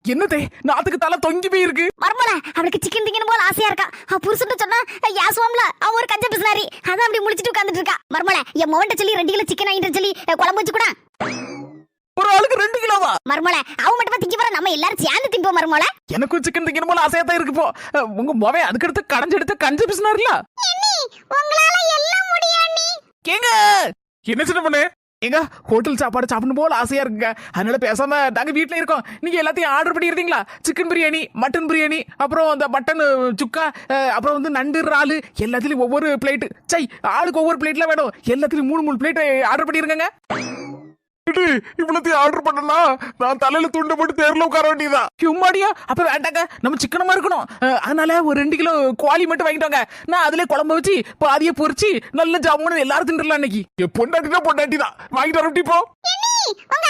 என்னதே நாத்துக்கு தலை தொங்கி போயிருக்கு. மர்மல அவளுக்கு சிக்கன் திங்கணும் போல ஆசையா இருக்கா. புருஷன் சொன்னா யாசுவாம்ல அவ ஒரு கஞ்ச பிசினாரி அதான் அப்படி முடிச்சிட்டு உட்கார்ந்துட்டு இருக்கா. மர்மல என் மோண்ட சொல்லி 2 கிலோ சிக்கன் வாங்கிட்டு சொல்லி குழம்பு வச்சு கூட. ஒரு ஆளுக்கு 2 கிலோவா? மர்மல அவ மட்டும் திங்க போற, நம்ம எல்லாரும் சேர்ந்து திம்போம். மர்மல எனக்கும் சிக்கன் திங்கணும் போல ஆசையா தான் இருக்கு. போ உங்க மோவே அதுக்கு அடுத்து கடைஞ்செடுத்து கஞ்ச பிசினார்ல. உங்களால எல்லாம் முடியும் நீ. கேங்க என்ன சின்ன பண்ணு எங்க ஹோட்டல் சாப்பாடு சாப்பிடணும் போல ஆசையா இருக்குங்க. அதனால பேசாம நாங்க வீட்டுல இருக்கோம். நீங்க எல்லாத்தையும் ஆர்டர் பண்ணிருந்தீங்களா? சிக்கன் பிரியாணி, மட்டன் பிரியாணி, அப்புறம் அந்த மட்டன் சுக்கா, அப்புறம் வந்து நண்டு இறாலு எல்லாத்துலயும் ஒவ்வொரு பிளேட். சை ஆளுக்கு ஒவ்வொரு பிளேட்ல வேணும். எல்லாத்துலயும் 3 பிளேட் ஆர்டர் பண்ணிருங்க. இவ்வளத்தையும் ஆர்டர் பண்ணனா நான் தலையில துண்டை போட்டு தேர்ல உட்கார வேண்டியதா? சும்மாடியா? அப்ப வேண்டாங்க, நம்ம சிக்கனமா இருக்கணும். அதனால ஒரு 2 கிலோ கோழி மட்டும் வாங்கிட்டோங்க. நான் அதுல குழம்பு வச்சு பாதியை பொரிச்சு நல்ல ஜாமுன்னு எல்லாரும் தின்றலாம். இன்னைக்கு பொண்டாட்டி தான் வாங்கிட்டு வரட்டி. போ உங்க